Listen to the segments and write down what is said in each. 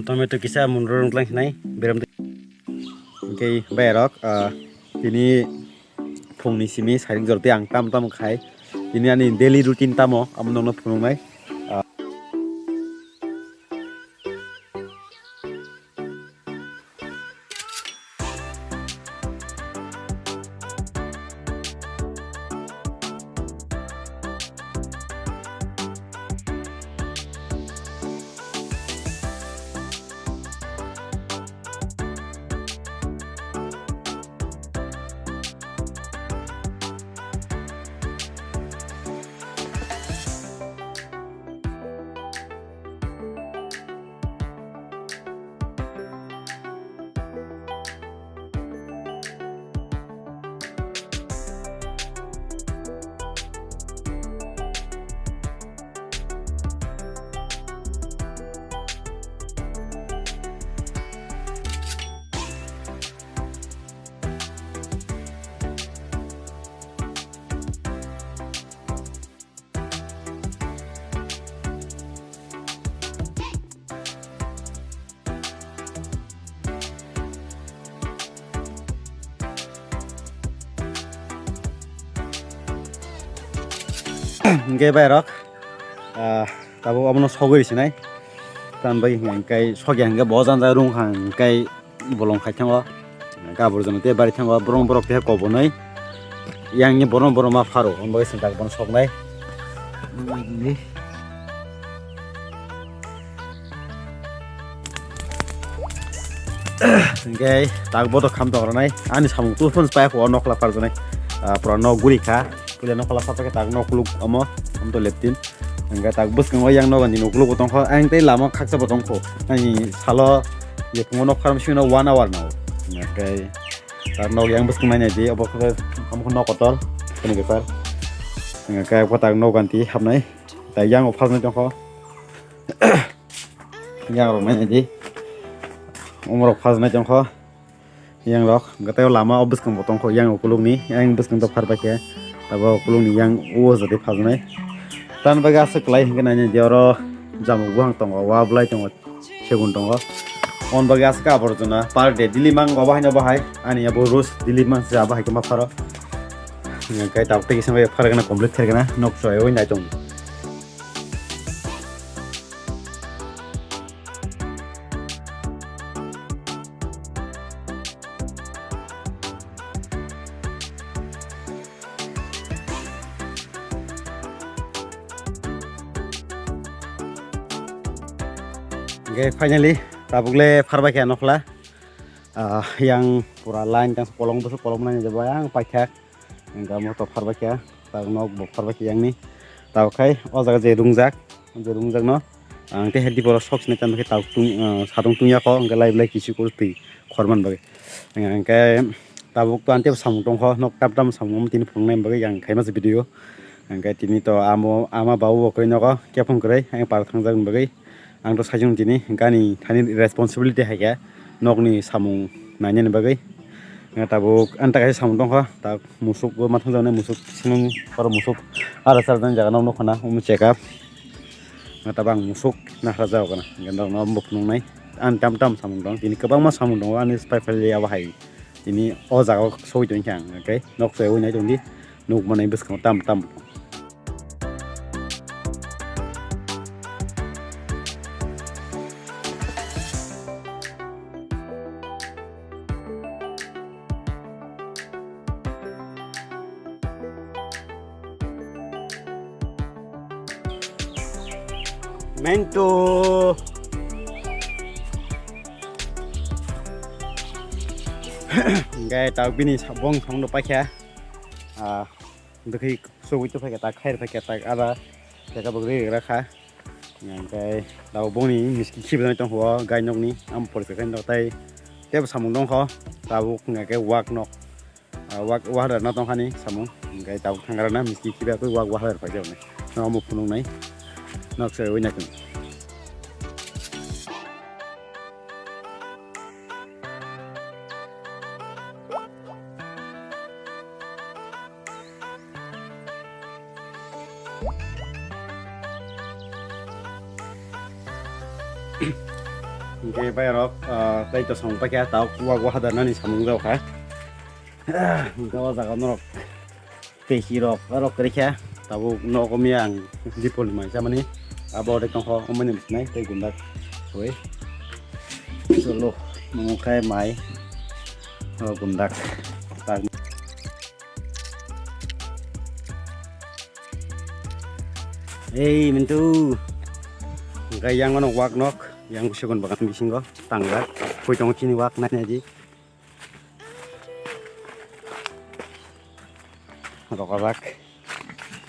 tomato kisah mundur lang nai beram cái bè đó ini phung ni simi saring jorti ang tam khai ini ani daily routine tamo amno no phung nai cái bè đó tao amno sogoi sinai tan bai cái sogyan cái bozan da rung hang cái bolong khai thango ka borjon te bari thango borong borok te ko bonai yang ni borong borong ma pharo ambai sin tak bon sognai cái tak bodo kham to nai ani samung tu phun spai ko nokla par jonai pro no guri kha pula no kala sapa tak no kuluk amo am to leptin angga tak bus kang yang no gani no kuluk botong kho ang te lama khaksa botong kho ani salo ye kung no farm shino 1 hour now kai tar no yang bus kang mai di obo kho am kho no kotol kani ke par angga kai ko tak no ganti hab nai ta yang o phal no tong kho yang ro mai di umrok phal nai tong kho yang rok gateo lama obus kang botong kho yang kuluk ni yang bus kang to phar ba ke tabo kulung ni yang o jati phagnai tan baga saklai hingna ni joro jamu buang tongo wa blai tongo segun tongo on baga ska borjona per day dilimang obahai no bahai ani abo rus dilimang ja bahai kema pharo ngai tap te kisame phargana complete thergana nok choi oi nai tong Okay, finally, tabukle farba kya nokla, yang pura line kan kolong nanya jaba yang pakai, enggak mau top farba kya, tak nok bok farba kya yang ni, tahu kai, oh jaga jerungjak no, angte hedi pura socks ni kan pakai tahu satung tunya ko, enggak live kisi kurti, korban bagai, enggak tabuk tu ante samung tong ko, nok tam samung tini pungnai bagai yang kai mas video, enggak tini to ama bau koi noko, kya pun kerai, yang parang jagun bagai. Ang to sajung tini gani thani responsibility ha ya nokni samung naine bagai tabuk anta kai samung dong kha ta musuk go mathang jane musuk sinung par musuk ara sar dan jaga nok khana check up tabang musuk na raja kana gendang no muk nung nai an tam samung dong tini kabang ma samung dong ani spy file ya bahai tini o jaga soi tong chang okay nok sei oi nai tong di nuk manai bus tam Mento Gai tau bini sabong thong no pakya dekhi sugui to pakya ta khair pakya ta ara jaka bogri rakha gai tau boni miski khibna tong ho gai nok ni am por ka kan tai teb samung dong kho tau ngai wak nok wak wahar na tong khani samung gai tau thangara na miski khiba ko wak wahar pakya ne no mu phunung nai nok se oi na kun Oke, bayarok tay to song pakai tau gua hadar nani samung jauh kah? Gua jaga norok tehirok arok kerja tahu nokom yang di polima sama nih abo dek tongko omen ini tay gundak, woi solo mengukai mai gundak tag. Mintu cái yang nó wak nok yang kusyukon bakat bising ko tangga koi tong chini wak na ji rokabak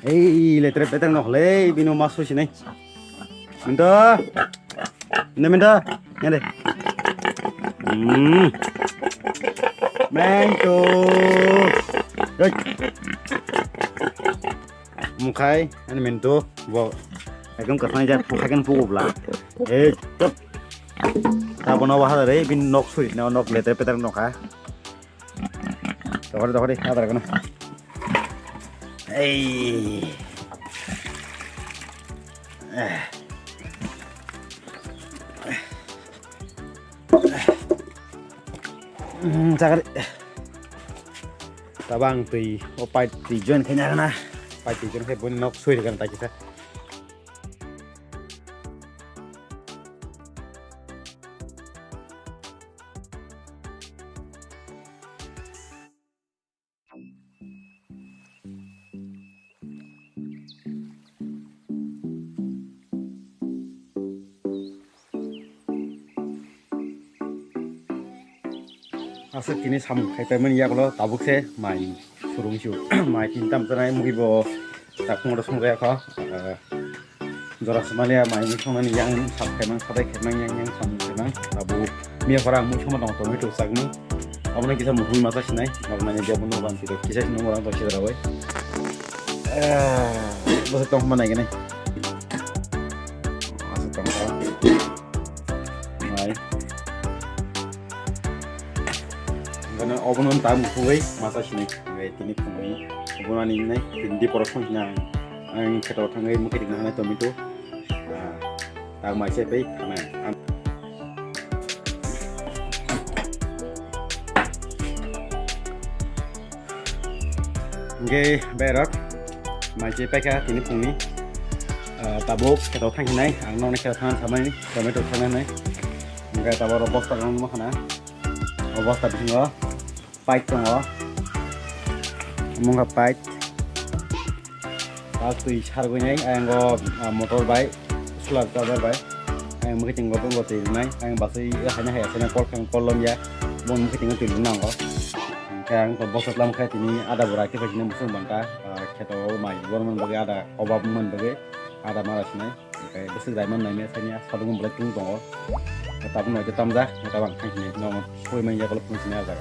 letre petang nok le binu masu sini minta minta ya deh mentu rồi mukai ini mintu wow Agam katanya jangan fukakan fuku belah. Cep. Tahu nawa hal dari bin nok sulit, nok letter peter nok ha. Tahu deh, ada kan? Cakap. Tabang tui, opai tujuan kayaknya kan? Opai tujuan kayak pun nok sulit kan tak kita. Asal kini sam kai pemen ya kalau tabuk se main surung siu main cintam terai mungkin bo tak ngurus mungkin kah jorak semalia main cuma ni yang sam kemang sampai kemang yang sam kemang tabu mia orang mu cuma nong tomi tu sagni apalagi kisah muhul masa sini apalagi dia bunuh bantu tu kisah sini orang tu kisah rawai bahasa tong mana ini bahasa tong main karena obonon tamu kuai masa sini, kuai tini kuai, obonan ini di porosong yang kita orang ini mungkin dengan itu itu, tahu macam apa karena Oke, berak, macam apa kah tini kumi, tabuk kita orang ini, angnon kita orang sama ini, kami tu orang ini, enggak tahu robos orang mana, robos tapi enggak. Pait dong mong pait aku ishar gue nyai ayang go motor bike sulat cover bike ayang mungkin tinggal tuh gue tilnai ayang basi hanya hanya kolom ya bon mungkin tinggal tilnang kok yang terbosot lam kayak ini ada berarti begini musuh bangka kita mai warman bagi ada obab men bagi ada malas nih kayak besar diamond nih misalnya satu ngumpulin tung dong tapi mau kita tambah kita bang ini nomor kue main ya kalau fungsinya ada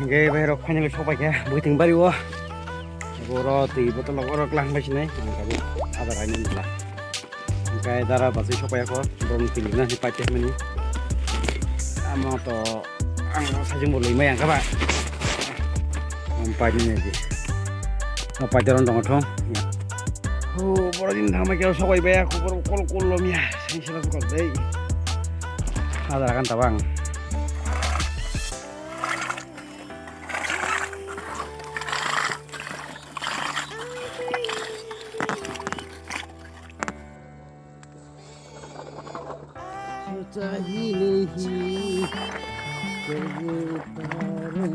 Oke, bayar final sopak ya, buatin baru wah. Goro ti betul orang kelang macam ni, kamu ada lain ni lah. Oke, darah basi sopak ya kau, dorong tinggi nasi pacet ni. Amo to, saja mulu lima yang kabar. Empat ni aja. Empat jalan dong dong. Baru ini nama kau sopak bayar, aku baru kol lom ya, saya sila suka deh. Ada kan tabang. Cahilehi kegetaran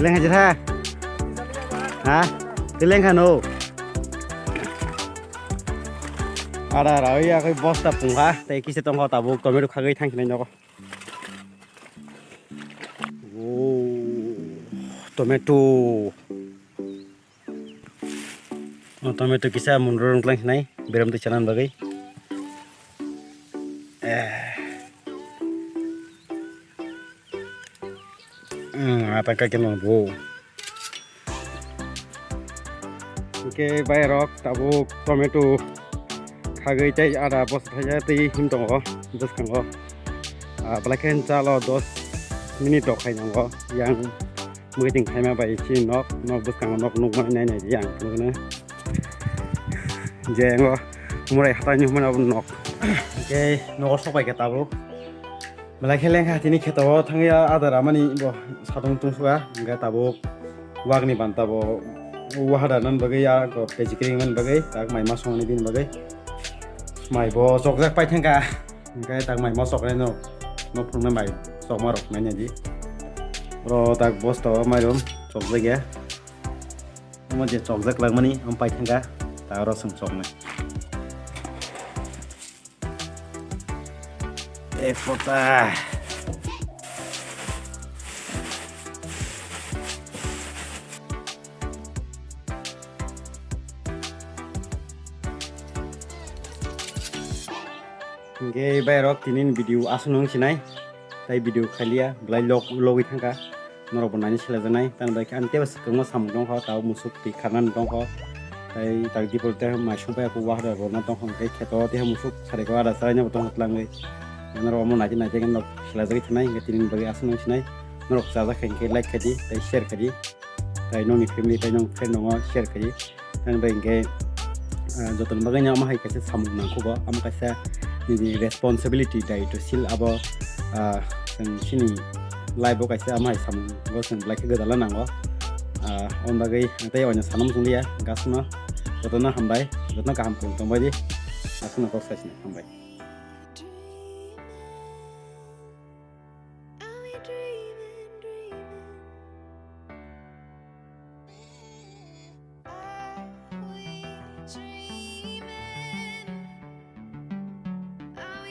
Leng aja ha, hah? Leng kan o? Ada rawi aku bos tapung ha, tapi kisah tongkol tabuk, kami tu kagai tang kini nyok. tomato tomato kisah mundur lang nai beram tu canan bagai apa kaki nunggu oke bayar rok tabuk tomato kagai cai ada bos saja ti him tongo dos kango belakan calo 10 minit dok hai nanggo yang mungkin hai ma bai chi nok dos kango nok nuk mai nai yang kuna jengo mulai hatanya mana pun nok oke nok sopai ke tabuk Malaki lengkah tini kita tangya ada ramani bo sadung tungsuga enggak tabuk wagni banta bo wahadanan bagai ya ko pejikringan bagai tak mai masong ni din bagai mai bo sokjak pai thangka enggak tak mai masok le no phungna mai sok marok mai ji ro tak bos to mai rom sokjak ya mo je sokjak langmani am pai thangka ta ro sung sok mai foto Oke, bayarok tinin video asunung sinai, tai video khalia, belai logi thangka, noro bonani sila janai, tan baik ante bas kengo samdong ho, tau musuk pi kanan dong ho, tai tak di polte masuk pe aku wah da rona dong ho, kai keto ti musuk sare ko ada saranya botong hatlang ngai, noro mo naji kan nok sila jagi thanai, tinin bagi asunung sinai, noro saja kai like kadi, tai share kadi, tai nongi family tai nong friend nongo share kadi, tan baik kai joton baganya ama hai kaise samung nangko ba, am kaise ini responsibility dari itu sil abo sini live bokai sih amai sam gosen black gedalan nanggo on bagai nanti awalnya sanam sungguh ya gas no, jatuhnya hambai, jatuhnya kaham pun tombai di, asuna kau sih hambai.